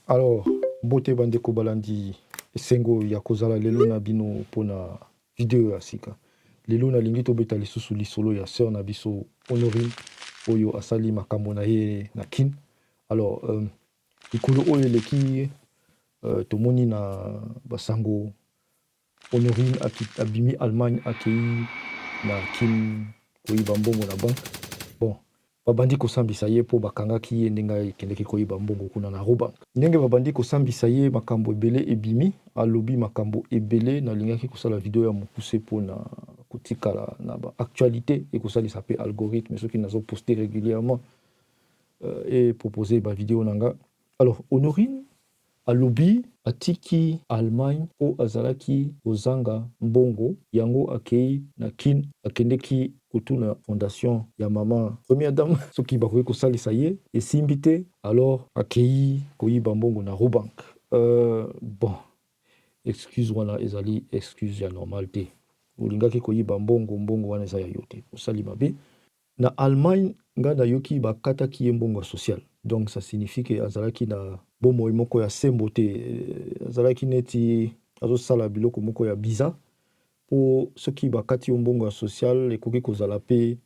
Alors, mbote bandeko balandi esengo ya kozala lelo na bino pona video ya sika. Lelo nalingi tobeta lisusu lisolo ya sœur na biso Honorine oyo asali makambo na ye na kin. Alors, likolo oyo eleki tomoni na basango Honorine abimi Allemagne akei na kin koyiba mbongo na banque. Bon, babandi kosambisa ye po bakangaki ye ndenge akendeki koyiba mbongo kuna na Robank. Ndenge babandi kosambisa ye makambo ebele ebimi alobi makambo ebele nalingaki kosala video ya mokuse mpona kotikala na baactualité ekosalisa mpe algorithme soki nazoposte régulièrement et proposer bavideo na nga. Alors Honorine alobi atiki Allemagne po azalaki kozanga mbongo yango akei na kin akendeki kotuna fondation ya mama première dame soki bakoki kosalisa ye esimbi te alors akei koyiba mbongo na Robank. Bon, excuse wana ezali excuse ya normal te, olingaki koyiba mbongo wana eza ya yo te, osali mabe. Na Allemagne nga nayoki bakataki ye mbongo ya social, donc ça signifie que azalaki na bomoi moko ya sembo te, azalaki neti azosala biloko moko ya biza po soki bakati yo mbongo ya social ekoki kozala pe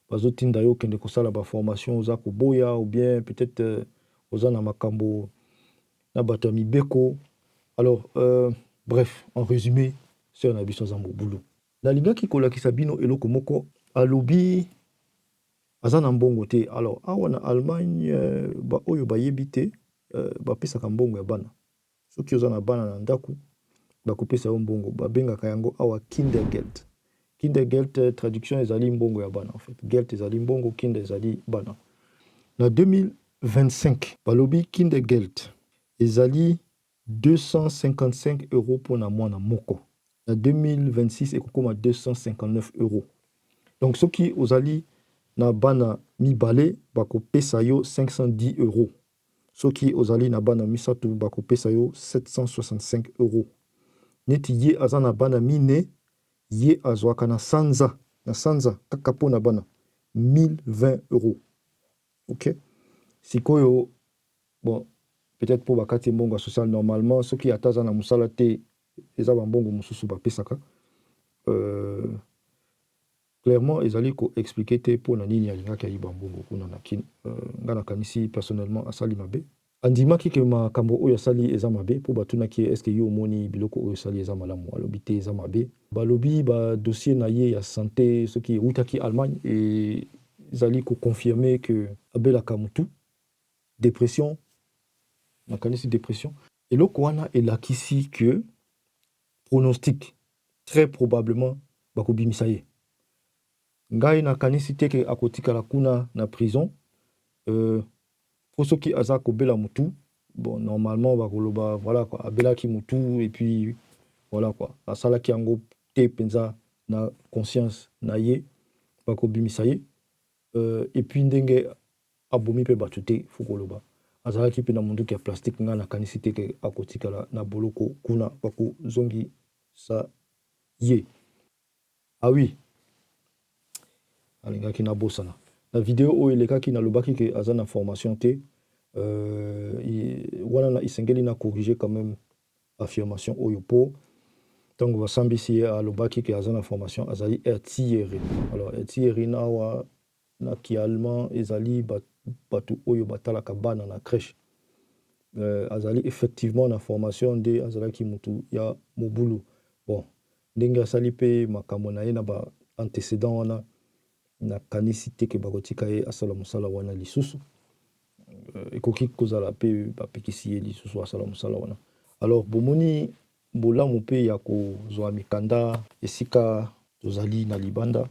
bazotinda yo kende kosala baformation oza koboya ou bien peut-être oza na makambo na bato ya mibeko. Alors bref, en résumé, sœur na biso aza mobulu. Nalingaki kolakisa bino eloko moko alobi aza na mbongo te. Alors awa na Allemagne ba oyo bayebi te bapesaka mbongo ya bana. Soki oza na bana na ndaku bakopesa yo mbongo, babengaka yango awa Kindergeld. Kindergeld traduction ezali mbongo ya bana en fait. Geld ezali mbongo, kinder ezali bana. Na 2025 balobi Kindergeld ezali 255 € pona mwana moko. Na 2026 ekokoma 259 €. Donc soki ozali na bana mibale bakopesa yo 510 €. Soki ozali na bana misato bakopesa yo 765 €. Neti ye aza na bana mine, ye azwaka na sanza kaka pona bana 1020 €. OK? Sikoyo bon, peut-être po bakati mbongo social normalement soki ata aza na musala te eza bambongo mosusu bapesaka. Clairement ezali ko expliquer te pona nini alingaki ayiba mbongo kuna na kin. Nga nakanisi personnellement asali mabe. Andimaki ke makambo oyo asali eza mabe po batunaki est-ce que yo omoni biloko oyo asali eza malamu, alobi te eza mabe. Balobi ba dossier na ye ya santé soki eutaki Allemagne et ezali ko confirmer que abelaka mutu dépression, nakanisi dépression. Eloko wana elakisi que pronostic très probablement bakobimisa ye. Ngai nakanisi te ke akotikala kuna na prison. Po soki aza kobela mutu, bon normalement bakoloba voilà quoi, abelaki mutu et puis voilà quoi, asalaki yango te penza na conscience na ye bakobimisa ye. Et puis ndenge abomi pe batu te fokoloba azalaki pe na munduki ya plastique. Nga nakanisi te ke akotikala na boloko kuna bakozongi sa ye. Ah oui, alingaki na bosana na video oyo elekaki nalobaki ke aza na formation te. Wana na isengeli na corriger quand même affirmation oyo po ntango basambisi ye alobaki ke aza na formation azali Erzieherin. Alors Erzieherin awa na kiallemand ezali bato oyo batalaka bana na crèche. Azali effectivement na formation nde azalaki mutu ya mobulu. Bon, ndenge asali pe makambo na ye na ba antécédent wana nakanisi te ke bakotika ye asala mosala wana lisusu. Ekoki kozala pe bapekisi ye lisusu asala mosala wana. Alors bomoni bolamu pe ya kozwa mikanda esika tozali na libanda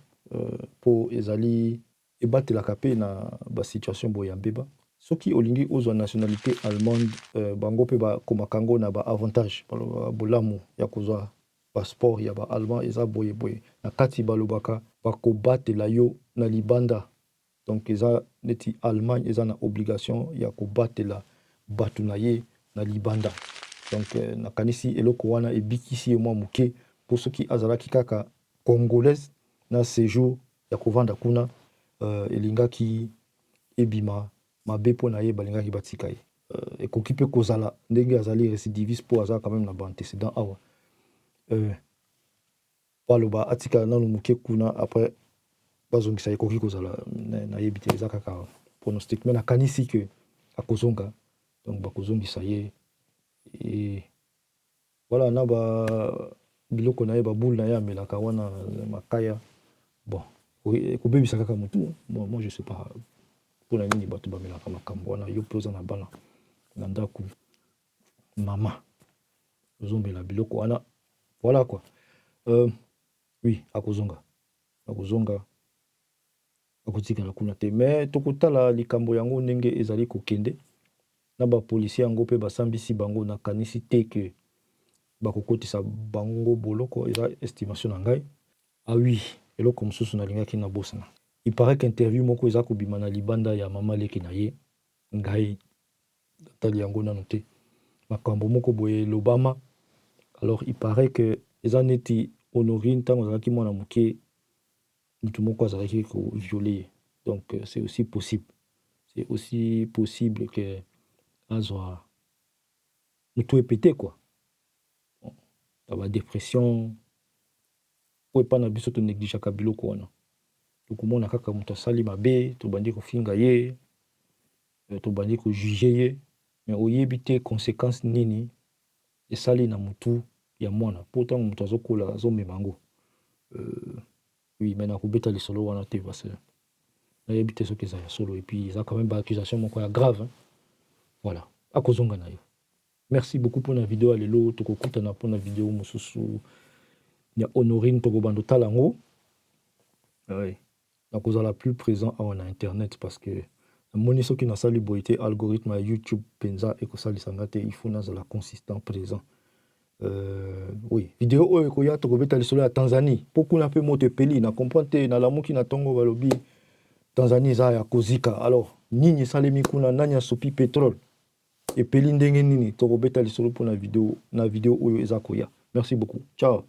po ezali ebatelaka pe na basituation boye ya mbeba. Soki olingi ozwa nationalité allemande bango pe bakomaka yango na baavantage. Bolamu ya kozwa passeport ya ba-allemand eza boye boye. Na kati balobaka bakobatela yo na libanda. Donc eza neti Allemagne eza na obligation ya kobatela batu na ye na libanda. Donc nakanisi eloko wana ebikisi ye mwa muke po soki azalaki kaka congolaise na séjour ya kovanda kuna elingaki ebima mabe po na ye balingaki batika ye. ekoki mpe kozala ndenge azali récidiviste mpo aza quand même na baantécédent awa baloba atika nanu moke kuna après bazongisa ekoki kozala nayebi te eza kaka pronostic me nakanisi ke akozonga donc bakozongisa ye voilà na biloko na ye baboule na ye amelaka wana makaya bon ekobebisa kaka motu moi je sais pas mpona nini bato bamelaka makambo wana yo mpe oza na bana na ndako mama ozombela biloko wana voilà quoi oui akozonga akotikala kuna te mais tokotala likambo yango ndenge ezali kokende na bapolisier yango mpe basambisi bango nakanisi te ke bakokotisa bango boloko eza estimation na ngai oui eloko mosusu nalingaki nabosana il paraît qu'interview moko eza kobima na libanda ya mama leki na ye ngai natali yango nano te makambo moko boye lobama alors il paraît que eza neti Honorine ntango azalaki mwana moke mutu moko azalaki koviole ye donc c'est aussi possible que azwa mutu epete quoi badépression po epa na biso tonegligeaka biloko wana tokomona kaka moto asali mabe tobandi kofinga ye tobandi kojuge ye mais oyebi te conséquence nini esali na motu ya mwana mpo ntango moto azokola azomema yango oui mais nakobeta lisolo wana te parce nayebi te soki eza ya solo et puis eza quand même baccusation moko ya grave hein? Voilà akozonga na yo merci beaucoup mpona video ya lelo tokokutana mpona video mosusu ya Honorine tokobanda otala yango nakozala plus présent awa na internet parce que namoni soki nasali boye te algorithme ya YouTube mpenza ekosalisanga te il faut nazala consistant présent oui video oyo ekoya tokobeta lisolo ya Tanzanie mpo kuna mpe moto epeli na comprendre te nalamuki na ntongo balobi Tanzanie eza ya kozika alors nini esalemi kuna nani asopi pétrole epeli ndenge nini tokobeta lisolo mpona video oyo eza koya merci beaucoup ciao